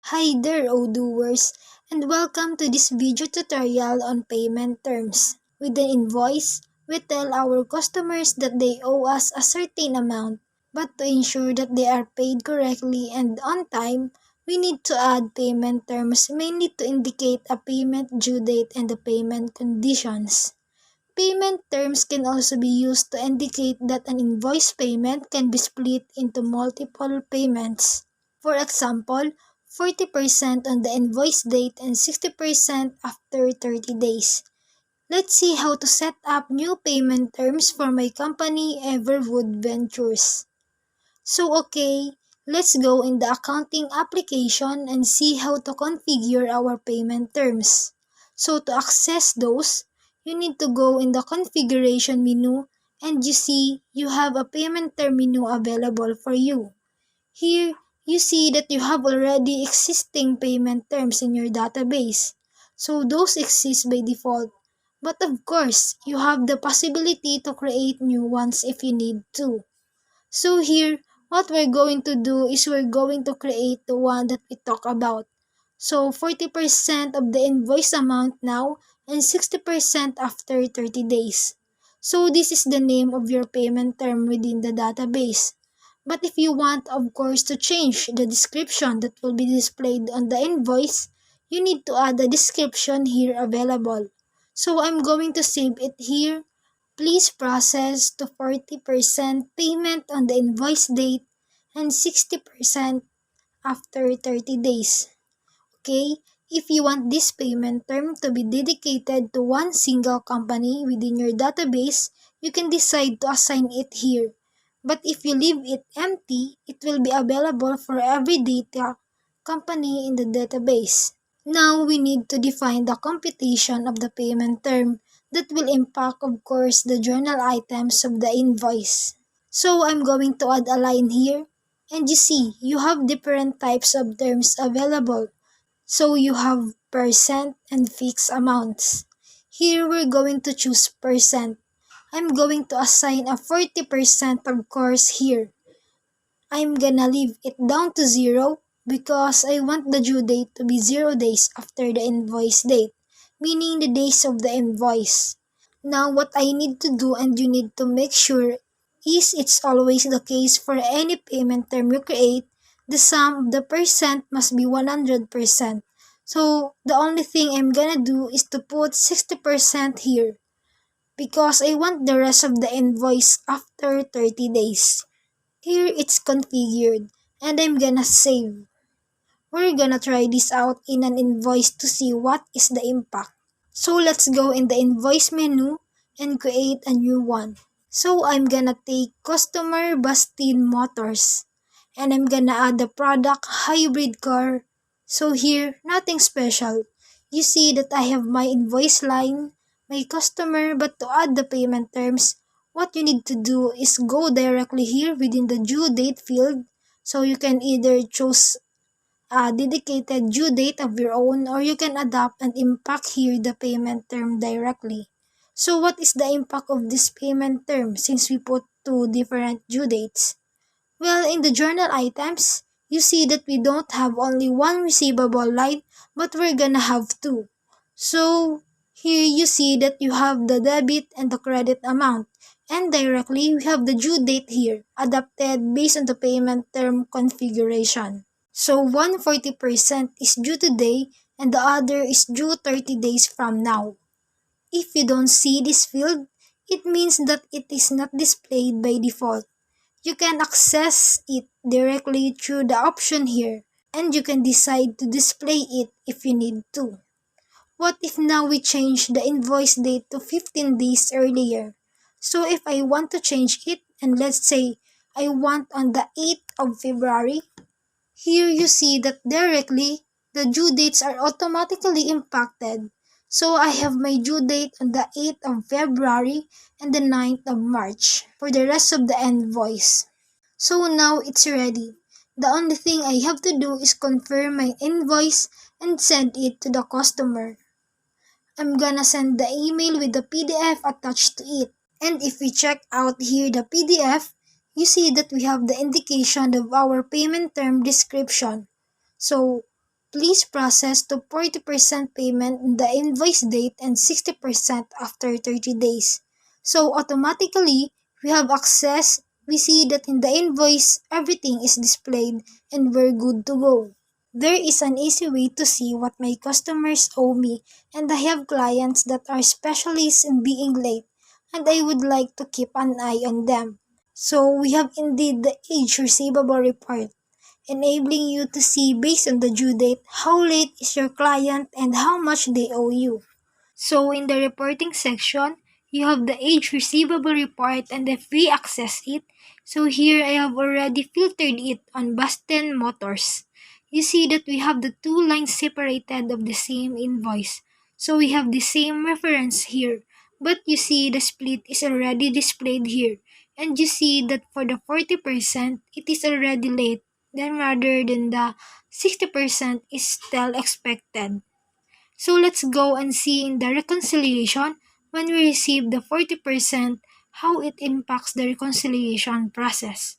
Hi there, O-doers, and welcome to this video tutorial on payment terms. With an invoice, we tell our customers that they owe us a certain amount, but to ensure that they are paid correctly and on time, we need to add payment terms mainly to indicate a payment due date and the payment conditions. Payment terms can also be used to indicate that an invoice payment can be split into multiple payments. For example, 40% on the invoice date and 60% after 30 days. Let's see how to set up new payment terms for my company Everwood Ventures. Let's go in the accounting application and see how to configure our payment terms. So to access those, you need to go in the configuration menu and you see you have a payment term menu available for you. Here, you see that you have already existing payment terms in your database. So those exist by default. But of course, you have the possibility to create new ones if you need to. So here, what we're going to do is we're going to create the one that we talk about. So 40% of the invoice amount now and 60% after 30 days. So this is the name of your payment term within the database. But if you want, of course, to change the description that will be displayed on the invoice, you need to add a description here available. So I'm going to save it here. Please process to 40% payment on the invoice date and 60% after 30 days. Okay? If you want this payment term to be dedicated to one single company within your database, you can decide to assign it here. But if you leave it empty, it will be available for every data company in the database. Now we need to define the computation of the payment term that will impact, of course, the journal items of the invoice. So I'm going to add a line here, and you see, you have different types of terms available. So you have percent and fixed amounts. Here we're going to choose percent. I'm going to assign a 40% of course here. I'm gonna leave it down to 0 because I want the due date to be 0 days after the invoice date, meaning the days of the invoice. Now what I need to do and you need to make sure is it's always the case for any payment term you create, the sum of the percent must be 100%. So the only thing I'm gonna do is to put 60% here because I want the rest of the invoice after 30 days. Here it's configured and I'm gonna save. We're gonna try this out in an invoice to see what is the impact. So let's go in the invoice menu and create a new one. So I'm gonna take customer Bastin Motors and I'm gonna add the product hybrid car. So here, nothing special. You see that I have my invoice line, my customer, but to add the payment terms, what you need to do is go directly here within the due date field. So you can either choose a dedicated due date of your own or you can adapt and impact here the payment term directly. So what is the impact of this payment term since we put two different due dates? Well, in the journal items, you see that we don't have only one receivable line, but we're gonna have two. So, here you see that you have the debit and the credit amount. And directly, we have the due date here, adapted based on the payment term configuration. So, 140% is due today and the other is due 30 days from now. If you don't see this field, it means that it is not displayed by default. You can access it directly through the option here and you can decide to display it if you need to. What if now we change the invoice date to 15 days earlier? So if I want to change it and let's say I want on the 8th of February, here you see that directly the due dates are automatically impacted. So I have my due date on the 8th of February and the 9th of March for the rest of the invoice. So now it's ready. The only thing I have to do is confirm my invoice and send it to the customer. I'm gonna send the email with the PDF attached to it. And if we check out here the PDF, you see that we have the indication of our payment term description. So please process to 40% payment in the invoice date and 60% after 30 days. So automatically, we have access. We see that in the invoice, everything is displayed and we're good to go. There is an easy way to see what my customers owe me, and I have clients that are specialists in being late and I would like to keep an eye on them. So we have indeed the age receivable report, enabling you to see based on the due date how late is your client and how much they owe you. So in the reporting section, you have the age receivable report and if we access it, so here I have already filtered it on Boston Motors. You see that we have the two lines separated of the same invoice. So we have the same reference here, but you see the split is already displayed here. And you see that for the 40%, it is already late, then rather than the 60% is still expected. So let's go and see in the reconciliation when we receive the 40% how it impacts the reconciliation process.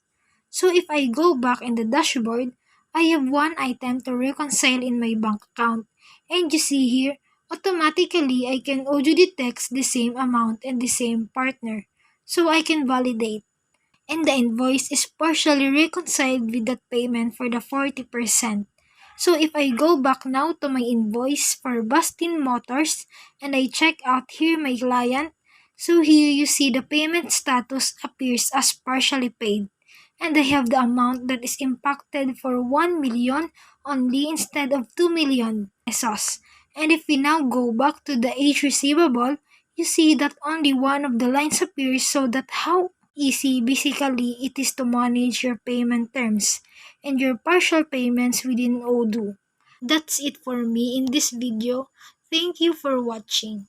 So if I go back in the dashboard, I have one item to reconcile in my bank account. And you see here, automatically I can audio detect the same amount and the same partner. So I can validate and the invoice is partially reconciled with that payment for the 40%. So if I go back now to my invoice for Boston Motors and I check out here my client, so here you see the payment status appears as partially paid. And I have the amount that is impacted for 1 million only instead of 2 million pesos. And if we now go back to the age receivable, you see that only one of the lines appears so that how easy basically it is to manage your payment terms and your partial payments within Odoo. That's it for me in this video. Thank you for watching.